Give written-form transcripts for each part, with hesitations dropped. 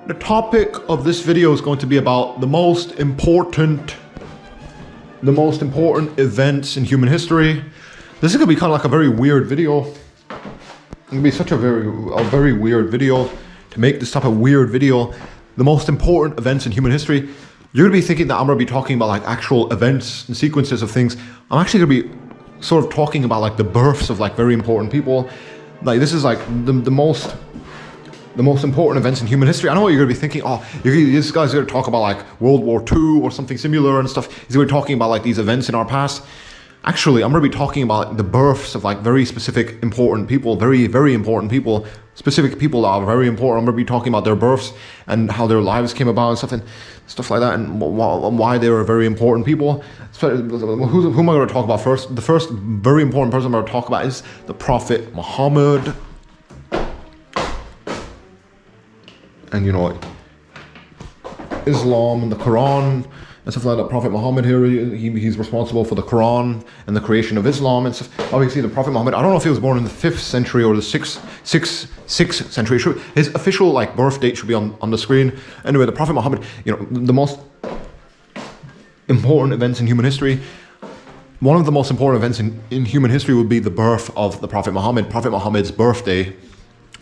The topic of this video is going to be about the most important events in human history. This is going to be kind of like a very weird video. It's going to be such a very weird video. To make this type of weird video, the most important events in human history, you're going to be thinking that I'm going to be talking about like actual events and sequences of things. I'm actually going to be sort of talking about like the births of like very important people. Like this is like the most important events in human history. I know what you're going to be thinking. Oh, this guy's going to talk about like World War II or something similar and stuff. He's going to be talking about like these events in our past. Actually, I'm going to be talking about the births of like very specific important people, very important people, specific people that are very important. I'm going to be talking about their births and how their lives came about and stuff like that, and why they were very important people. So, who am I going to talk about first? The first very important person I'm going to talk about is the Prophet Muhammad. And you know, Islam and the Quran and stuff like that. Prophet Muhammad here, he's responsible for the Quran and the creation of Islam and stuff. Obviously, the Prophet Muhammad, I don't know if he was born in the 5th century or the 6th century. His official like birth date should be on the screen. Anyway, the Prophet Muhammad, you know, the most important events in human history. One of the most important events in human history would be the birth of the Prophet Muhammad. Prophet Muhammad's birthday.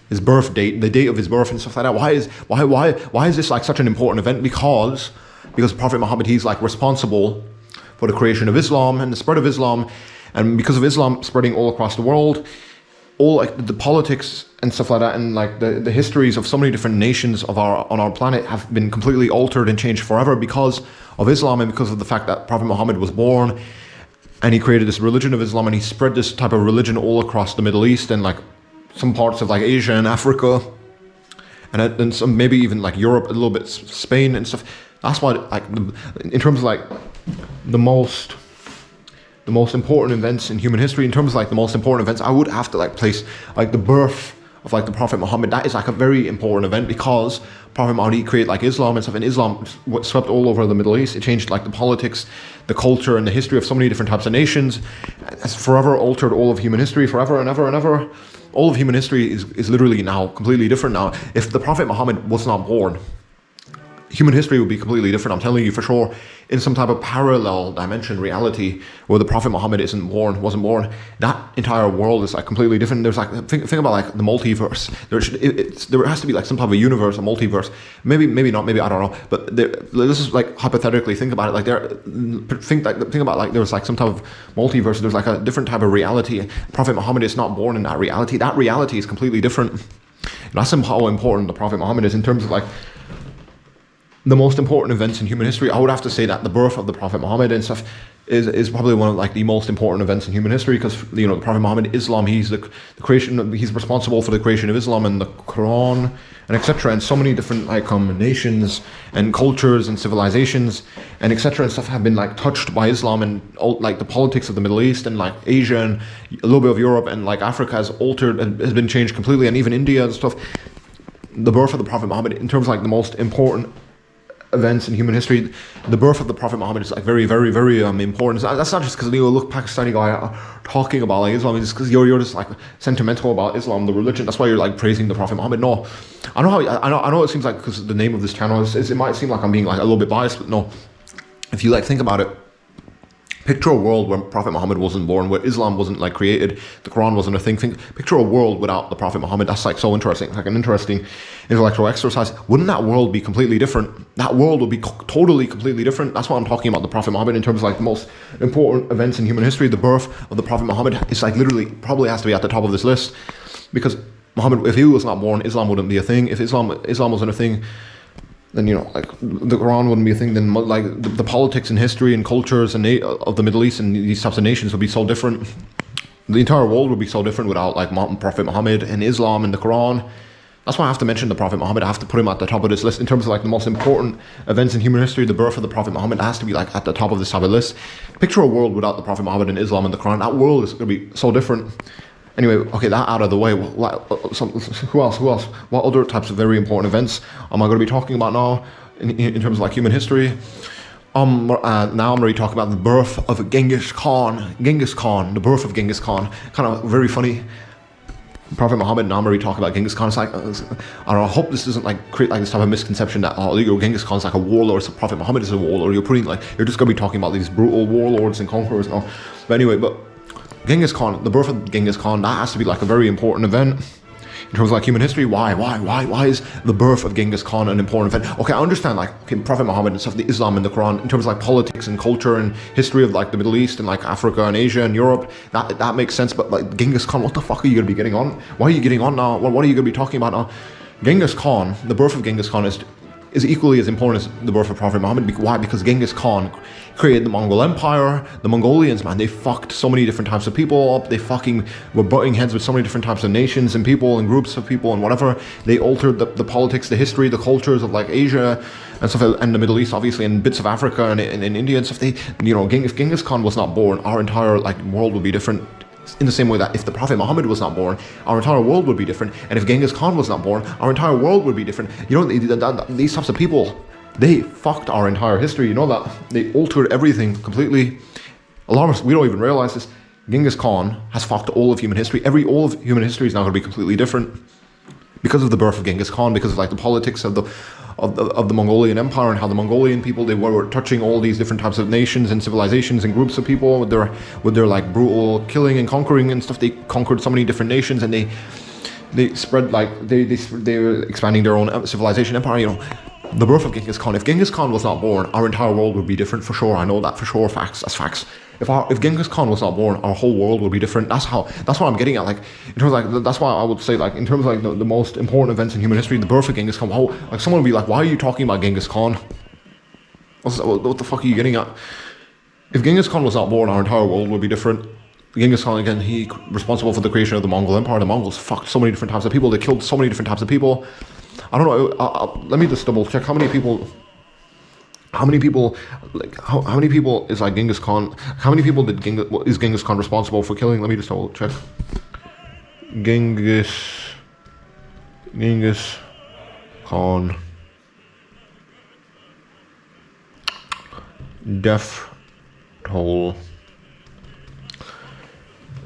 His birth date, the date of his birth and stuff like that. Why is this like such an important event? Because Prophet Muhammad, he's like responsible for the creation of Islam and the spread of Islam, and because of Islam spreading all across the world, all like the politics and stuff like that, and like the histories of so many different nations on our planet have been completely altered and changed forever because of Islam and because of the fact that Prophet Muhammad was born and he created this religion of Islam, and he spread this type of religion all across the Middle East and like some parts of like Asia and Africa, and some maybe even like Europe, a little bit Spain and stuff. That's why, like, in terms of like the most important events in human history, in terms of like the most important events, I would have to like place like the birth of like the Prophet Muhammad. That is like a very important event because Prophet Muhammad created like Islam and stuff, and Islam swept all over the Middle East. It changed like the politics, the culture, and the history of so many different types of nations. It's forever altered all of human history, forever and ever and ever. All of human history is literally now completely different now. If the Prophet Muhammad was not born, human history would be completely different. I'm telling you for sure. In some type of parallel dimension reality where the Prophet Muhammad wasn't born, that entire world is like completely different. There's like think about like the multiverse. There has to be like some type of universe, a multiverse. Maybe not. Maybe I don't know. But this is like hypothetically think about it. Like think about like there's like some type of multiverse. There's like a different type of reality. Prophet Muhammad is not born in that reality. That reality is completely different. And that's how important the Prophet Muhammad is in terms of like the most important events in human history. I would have to say that the birth of the Prophet Muhammad and stuff is probably one of like the most important events in human history because, you know, the Prophet Muhammad, Islam, he's the creation, he's responsible for the creation of Islam and the Quran and etc. And so many different like nations and cultures and civilizations and etc. and stuff have been like touched by Islam, and like the politics of the Middle East and like Asia and a little bit of Europe and like Africa has altered and has been changed completely, and even India and stuff. The birth of the Prophet Muhammad, in terms of like the most important events in human history, the birth of the Prophet Muhammad is like very important. That's not just because you look Pakistani guy talking about like Islam, it's because you're just like sentimental about Islam, the religion. That's why you're like praising the Prophet Muhammad. No, I know it seems like because the name of this channel it might seem like I'm being like a little bit biased, but no. If you like think about it, picture a world where Prophet Muhammad wasn't born, where Islam wasn't like created, the Quran wasn't a thing. Picture a world without the Prophet Muhammad. That's like so interesting, like an interesting intellectual exercise. Wouldn't that world be completely different? That world would be totally completely different. That's why I'm talking about the Prophet Muhammad in terms of like the most important events in human history. The birth of the Prophet Muhammad is like literally probably has to be at the top of this list, because Muhammad, if he was not born, Islam wouldn't be a thing. If Islam wasn't a thing, then, you know, like the Quran wouldn't be a thing. Then like the politics and history and cultures and of the Middle East and these types of nations would be so different. The entire world would be so different without like Prophet Muhammad and Islam and the Quran. That's why I have to mention the Prophet Muhammad. I have to put him at the top of this list in terms of like the most important events in human history. The birth of the Prophet Muhammad has to be like at the top of this type of list. Picture a world without the Prophet Muhammad and Islam and the Quran. That world is going to be so different. Anyway, okay, that out of the way. Who else? What other types of very important events am I going to be talking about now in terms of like human history? Now I'm going to be talking about the birth of Genghis Khan. The birth of Genghis Khan. Kind of very funny. Prophet Muhammad and Amr talk about Genghis Khan. It's like, I don't know, I hope this doesn't like create like this type of misconception that Genghis Khan's like a warlord, so Prophet Muhammad is a warlord. You're just gonna be talking about these brutal warlords and conquerors and all. But anyway, Genghis Khan, the birth of Genghis Khan, that has to be like a very important event. In terms of like human history, why is the birth of Genghis Khan an important event? Okay, I understand like Prophet Muhammad and stuff, the Islam and the Quran, in terms of like politics and culture and history of like the Middle East and like Africa and Asia and Europe, that makes sense. But like Genghis Khan, what the fuck are you gonna be getting on? Why are you getting on now? What are you gonna be talking about now? Genghis Khan, the birth of Genghis Khan is equally as important as the birth of Prophet Muhammad. Why? Because Genghis Khan created the Mongol Empire. The Mongolians, man, they fucked so many different types of people up. They fucking were butting heads with so many different types of nations and people and groups of people and whatever. They altered the politics, the history, the cultures of like Asia and stuff, and the Middle East, obviously, and bits of Africa and India and stuff. If Genghis Khan was not born, our entire like world would be different. In the same way that if the Prophet Muhammad was not born, our entire world would be different. And if Genghis Khan was not born, our entire world would be different. These types of people, they fucked our entire history. You know that? They altered everything completely. A lot of us, we don't even realize this. Genghis Khan has fucked all of human history. All of human history is now going to be completely different because of the birth of Genghis Khan, because of like the politics of the Mongolian Empire and how the Mongolian people, they were touching all these different types of nations and civilizations and groups of people with their like brutal killing and conquering and stuff. They conquered so many different nations, and they spread like they were expanding their own civilization empire. The birth of Genghis Khan. If Genghis Khan was not born, our entire world would be different for sure. I know that for sure. Facts. That's facts. If Genghis Khan was not born, our whole world would be different. That's what I'm getting at. Like in terms of like, that's why I would say like in terms of like the most important events in human history, the birth of Genghis Khan. Like someone would be like, why are you talking about Genghis Khan? What the fuck are you getting at? If Genghis Khan was not born, our entire world would be different. Genghis Khan, again, he responsible for the creation of the Mongol Empire. The Mongols fucked so many different types of people. They killed so many different types of people. I don't know. Let me just double check how many people is like Genghis Khan? How many people is Genghis Khan responsible for killing? Let me just double check. Genghis Khan death toll.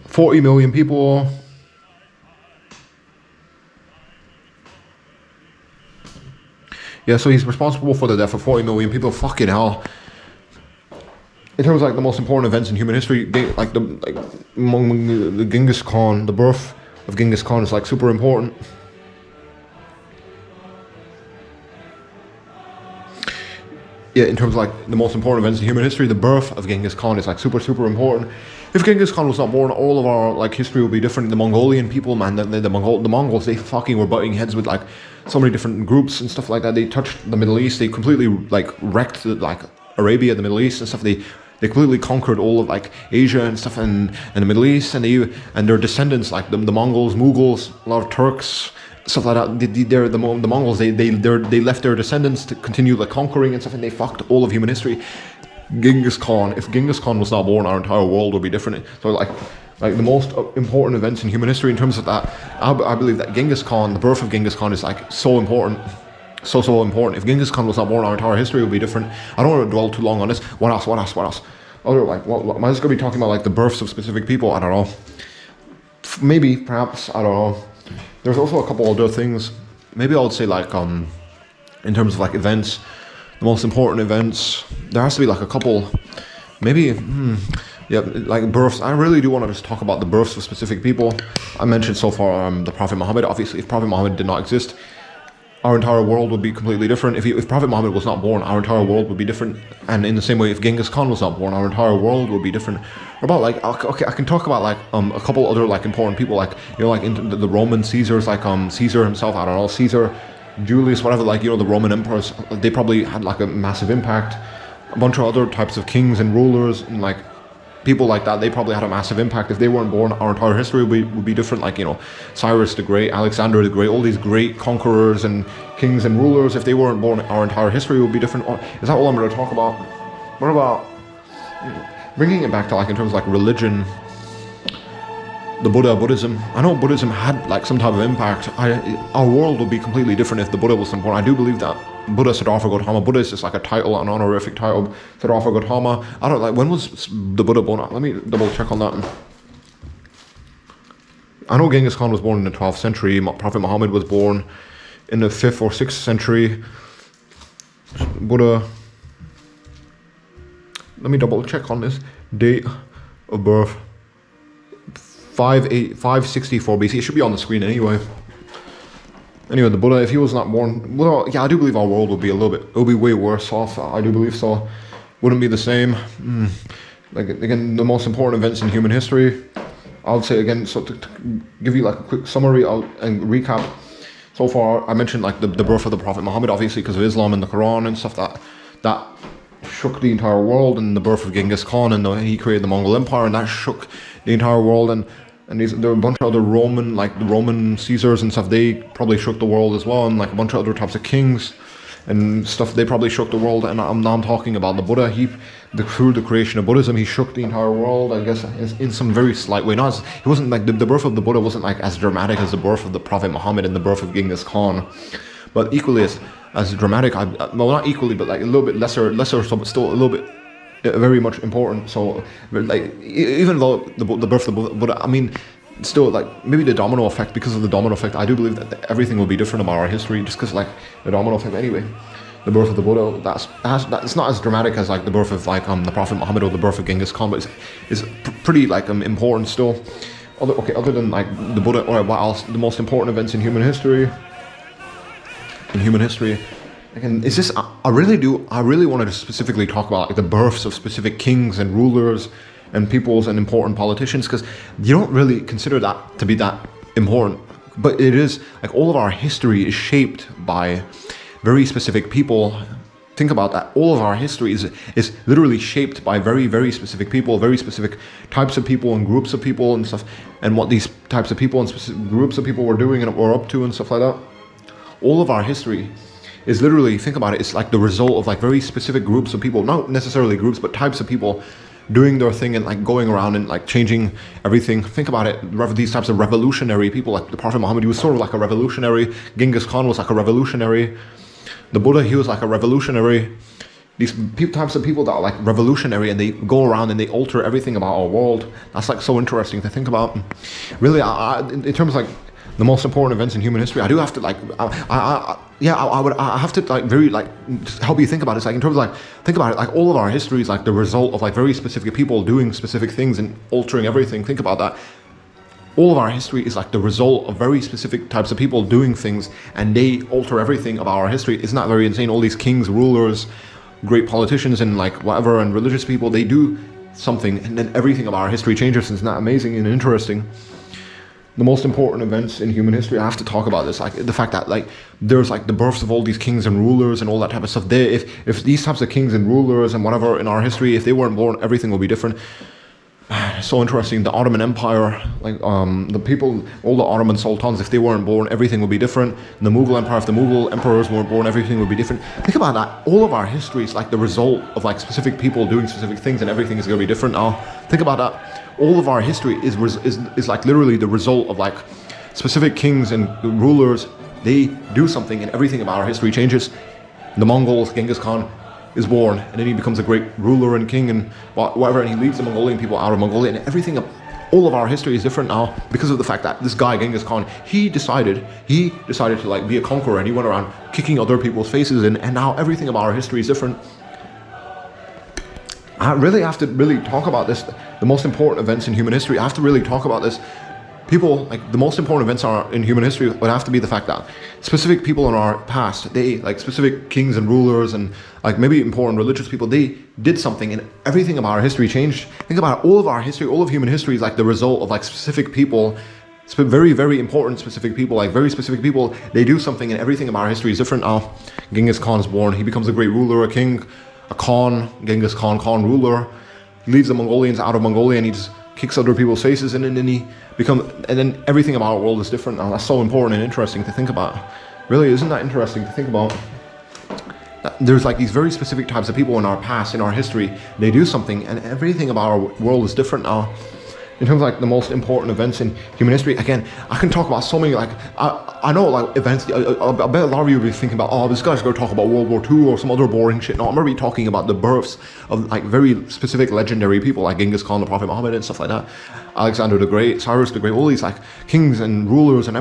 40 million people. Yeah, so he's responsible for the death of 40 million people. Fucking hell. In terms of like the most important events in human history, the Genghis Khan, the birth of Genghis Khan is like super important. Yeah, in terms of like the most important events in human history, the birth of Genghis Khan is like super important. If Genghis Khan was not born, all of our like history would be different. The Mongolian people, man, the Mongols, they fucking were butting heads with like so many different groups and stuff like that. They touched the Middle East. They completely like wrecked like Arabia, the Middle East and stuff. They completely conquered all of like Asia and stuff and the Middle East, and their descendants like the Mongols, Mughals, a lot of Turks, stuff like that. The Mongols, they left their descendants to continue like conquering and stuff, and they fucked all of human history. Genghis Khan, if Genghis Khan was not born, our entire world would be different. So like the most important events in human history in terms of that, I believe that Genghis Khan, the birth of Genghis Khan is like so important. So important. If Genghis Khan was not born, our entire history would be different. I don't want to dwell too long on this. What else? Other like, am I just gonna be talking about like the births of specific people? I don't know. Maybe, perhaps, I don't know. There's also a couple other things. Maybe I would say like in terms of like events, the most important events, there has to be like a couple, maybe, yeah, like births. I really do want to just talk about the births of specific people. I mentioned so far the Prophet Muhammad. Obviously, if Prophet Muhammad did not exist, our entire world would be completely different. If Prophet Muhammad was not born, our entire world would be different. And in the same way, if Genghis Khan was not born, our entire world would be different. About like, okay, I can talk about like a couple other like important people, like like in the Roman Caesars, like Caesar himself. I don't know, Caesar, Julius, whatever. Like the Roman emperors, they probably had like a massive impact. A bunch of other types of kings and rulers and like people like that, they probably had a massive impact. If they weren't born, our entire history would be different. Like Cyrus the Great, Alexander the Great, all these great conquerors and kings and rulers. If they weren't born, our entire history would be different. Is that all I'm going to talk about? What about bringing it back to like in terms of like religion? The Buddhism. I know Buddhism had like some type of impact. Our world would be completely different if the Buddha was born. I do believe that. Buddha Siddhartha Gautama. Buddha is just like a title, an honorific title. Siddhartha Gautama. I don't like, when was the Buddha born? Let me double check on that. I know Genghis Khan was born in the 12th century. Prophet Muhammad was born in the 5th or 6th century. Buddha, let me double check on this. Date of birth, 564 BC. It should be on the screen anyway. Anyway, the Buddha, if he was not born, well, yeah, I do believe our world would be it would be way worse off. I do believe so. Wouldn't be the same. Like, again, the most important events in human history, I would say, again, so to give you like a quick summary and recap. So far, I mentioned like the birth of the Prophet Muhammad, obviously because of Islam and the Quran and stuff that shook the entire world, and the birth of Genghis Khan, and he created the Mongol Empire, and that shook the entire world. And there were a bunch of other Roman Caesars and stuff. They probably shook the world as well, and like a bunch of other types of kings and stuff. They probably shook the world. And I'm talking about the Buddha. Through the creation of Buddhism, he shook the entire world, I guess, in some very slight way. It wasn't like the birth of the Buddha wasn't like as dramatic as the birth of the Prophet Muhammad and the birth of Genghis Khan, but equally as dramatic. Well, not equally, but like a little bit lesser, but still a little bit very much important. So, like, even though the birth of the Buddha, I mean, still, like, maybe the domino effect. Because of the domino effect, I do believe that everything will be different about our history, just because, like, the domino effect. Anyway, the birth of the Buddha, that's not as dramatic as like the birth of like the Prophet Muhammad or the birth of Genghis Khan, but it's pretty like important still. Other than like the Buddha, or what else? The most important events in human history. Again, is this? I really wanted to specifically talk about like the births of specific kings and rulers and peoples and important politicians, because you don't really consider that to be that important, but it is. Like, all of our history is shaped by very specific people. Think about that. All of our history is literally shaped by very, very specific people, very specific types of people and groups of people and stuff, and what these types of people and specific groups of people were doing and were up to and stuff like that. All of our history is literally, think about it, it's like the result of like very specific groups of people, not necessarily groups, but types of people doing their thing and like going around and like changing everything. Think about it, these types of revolutionary people, like the Prophet Muhammad, he was sort of like a revolutionary. Genghis Khan was like a revolutionary. The Buddha, he was like a revolutionary. These types of people that are like revolutionary, and they go around and they alter everything about our world. That's like so interesting to think about. Really, in terms of like the most important events in human history, I do have to like, I have to like very like help you think about it. It's like, in terms of like, think about it, like all of our history is like the result of like very specific people doing specific things and altering everything. Think about that. All of our history is like the result of very specific types of people doing things, and they alter everything about our history. Isn't that very insane? All these kings, rulers, great politicians, and like whatever, and religious people, they do something, and then everything about our history changes. Isn't that amazing and interesting? The most important events in human history, I have to talk about this, like the fact that like there's like the births of all these kings and rulers and all that type of stuff. If these types of kings and rulers and whatever in our history, if they weren't born, everything will be different. So interesting. The Ottoman Empire, like the people, all the Ottoman sultans, if they weren't born, everything would be different. The Mughal Empire, if the Mughal emperors weren't born, everything would be different. Think about that. All of our history is like the result of like specific people doing specific things, and everything is going to be different now. Think about that. All of our history is like literally the result of like specific kings and rulers. They do something, and everything about our history changes. The Mongols, Genghis Khan is born, and then he becomes a great ruler and king and whatever, and he leads the Mongolian people out of Mongolia, and everything, all of our history is different now because of the fact that this guy Genghis Khan, he decided to like be a conqueror, and he went around kicking other people's faces in, and now everything about our history is different. I really have to really talk about this, the most important events in human history. I have to really talk about this. People, like, the most important events in human history would have to be the fact that specific people in our past, they, like specific kings and rulers and like maybe important religious people, they did something, and everything about our history changed. Think about it, all of our history, all of human history is like the result of like specific people, very, very important specific people, like very specific people, they do something, and everything about our history is different now. Genghis Khan is born, he becomes a great ruler, a king, a Khan, Genghis Khan, Khan ruler. He leads the Mongolians out of Mongolia, and he just kicks other people's faces, and then everything about our world is different now. That's so important and interesting to think about. Really, isn't that interesting to think about? There's like these very specific types of people in our past, in our history, they do something, and everything about our world is different now. in terms of like the most important events in human history, again, I can talk about so many, like, I know like events, I bet a lot of you will be thinking about, oh, this guy's going to talk about World War II or some other boring shit. No, I'm going to be talking about the births of like very specific legendary people like Genghis Khan, the Prophet Muhammad and stuff like that, Alexander the Great, Cyrus the Great, all these like kings and rulers and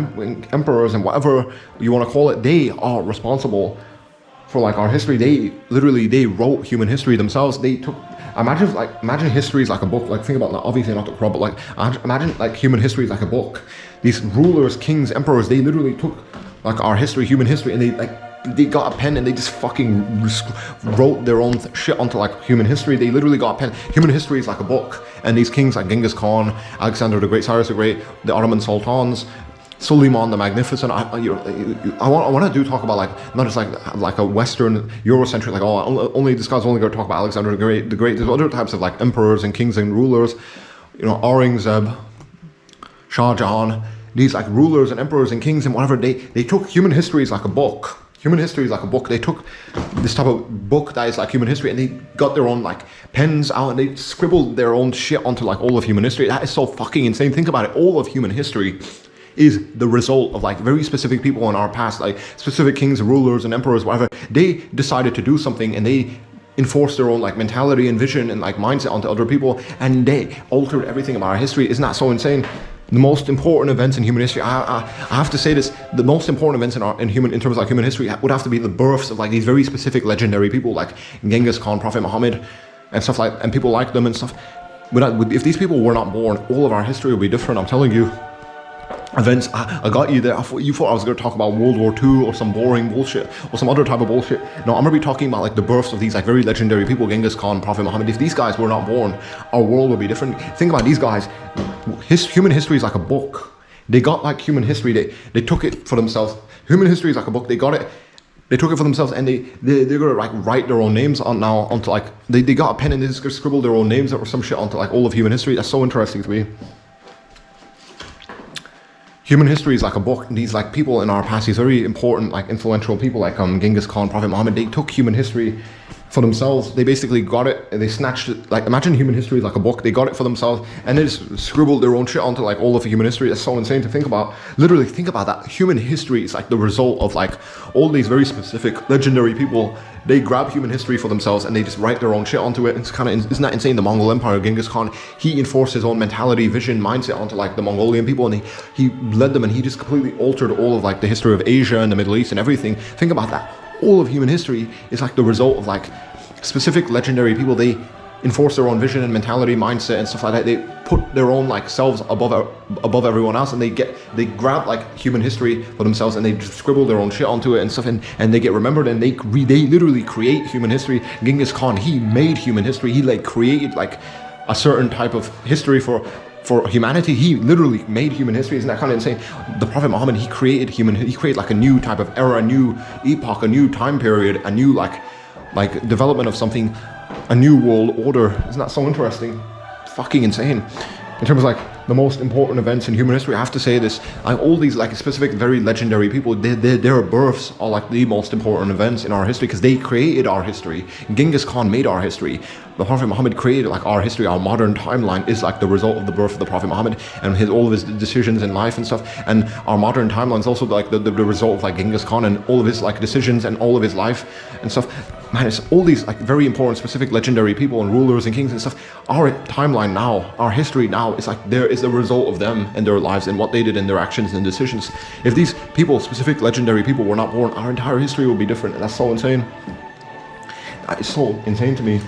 emperors and whatever you want to call it. They are responsible for like our history. They wrote human history themselves. They took, imagine history is like a book. Like think about, like, obviously not the Quran, but like imagine like human history is like a book. These rulers, kings, emperors, they literally took like our history, human history, and they got a pen and they just fucking wrote their own shit onto like human history. They literally got a pen. Human history is like a book, and these kings like Genghis Khan, Alexander the Great, Cyrus the Great, the Ottoman sultans, Suleiman the Magnificent. I want to talk about like not just like a Western Eurocentric, like, oh, only this guy's only going to talk about Alexander the Great. There's other types of like emperors and kings and rulers, you know, Aurangzeb, Shah Jahan, these like rulers and emperors and kings and whatever. They took human history as like a book. Human history is like a book. They took this type of book that is like human history, and they got their own like pens out and they scribbled their own shit onto like all of human history. That is so fucking insane. Think about it. All of human history is the result of like very specific people in our past, like specific kings, rulers and emperors, whatever. They decided to do something and they enforced their own like mentality and vision and like mindset onto other people, and they altered everything about our history. Isn't that so insane? The most important events in human history, I have to say this, the most important events in terms of like human history would have to be the births of like these very specific legendary people like Genghis Khan, Prophet Muhammad and stuff like, and people like them and stuff. If these people were not born, all of our history would be different, I'm telling you. Events, I got you there. You thought I was going to talk about World War II or some boring bullshit or some other type of bullshit. No, I'm going to be talking about like the births of these like very legendary people, Genghis Khan, Prophet Muhammad. If these guys were not born, our world would be different. Think about these guys. Human history is like a book. They got like human history. They took it for themselves. Human history is like a book. They got it. They took it for themselves, and they're gonna like write their own names on now onto like they got a pen and they just scribble their own names or some shit onto like all of human history. That's so interesting to me. Human history is like a book, and these like people in our past, these very important, like influential people like Genghis Khan, Prophet Muhammad, they took human history for themselves. They basically got it and they snatched it. Like imagine human history is like a book. They got it for themselves and they just scribbled their own shit onto like all of human history. That's so insane to think about. Literally think about that. Human history is like the result of like all these very specific legendary people. They grab human history for themselves and they just write their own shit onto it. It's kind of, isn't that insane? The Mongol Empire, Genghis Khan, he enforced his own mentality, vision, mindset onto like the Mongolian people, and he led them, and he just completely altered all of like the history of Asia and the Middle East and everything. Think about that. All of human history is like the result of like specific legendary people. They enforce their own vision and mentality, mindset and stuff like that. They put their own like selves above everyone else, and they grab like human history for themselves and they just scribble their own shit onto it and stuff, and they get remembered, and they literally create human history. Genghis Khan, he made human history. He like created like a certain type of history for humanity. He literally made human history. Isn't that kind of insane? The Prophet Muhammad, he created like a new type of era, a new epoch, a new time period, a new like development of something, a new world order. Isn't that so interesting? Fucking insane. In terms of like the most important events in human history, I have to say this, like all these like specific very legendary people, their births are like the most important events in our history because they created our history. Genghis Khan made our history. The Prophet Muhammad created like our history. Our modern timeline is like the result of the birth of the Prophet Muhammad and all of his decisions in life and stuff. And our modern timeline is also like the result of like Genghis Khan and all of his like decisions and all of his life and stuff. Man, it's all these like very important, specific, legendary people and rulers and kings and stuff. Our timeline now, our history now, is like there is the result of them and their lives and what they did in their actions and decisions. If these people, specific, legendary people, were not born, our entire history would be different. And that's so insane. That is so insane to me.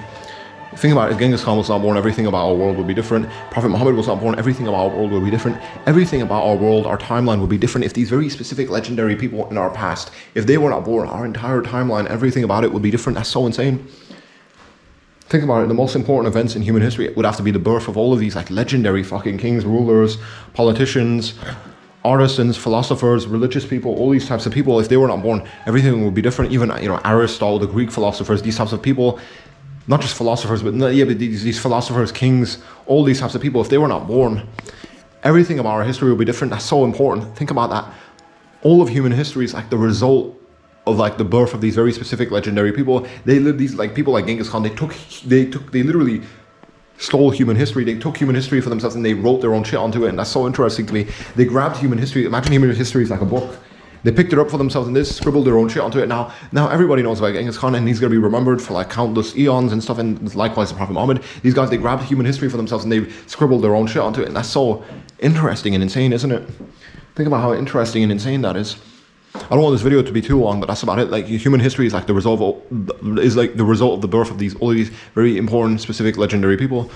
Think about it, if Genghis Khan was not born, everything about our world would be different. Prophet Muhammad was not born, everything about our world would be different. Everything about our world, our timeline would be different if these very specific legendary people in our past, if they were not born, our entire timeline, everything about it would be different. That's so insane. Think about it, the most important events in human history would have to be the birth of all of these like legendary fucking kings, rulers, politicians, artisans, philosophers, religious people, all these types of people. If they were not born, everything would be different. Even, you know, Aristotle, the Greek philosophers, these types of people, not just philosophers, but these philosophers, kings, all these types of people, if they were not born, everything about our history would be different. That's so important. Think about that. All of human history is like the result of like the birth of these very specific legendary people. They lived, these like people like Genghis Khan, they literally stole human history. They took human history for themselves and they wrote their own shit onto it. And that's so interesting to me. They grabbed human history. Imagine human history is like a book. They picked it up for themselves and they scribbled their own shit onto it. Now everybody knows about Genghis Khan and he's going to be remembered for like countless eons and stuff. And likewise the Prophet Muhammad. These guys, they grabbed human history for themselves and they scribbled their own shit onto it. And that's so interesting and insane, isn't it? Think about how interesting and insane that is. I don't want this video to be too long, but that's about it. Like human history is like the result of the birth of all these very important, specific, legendary people.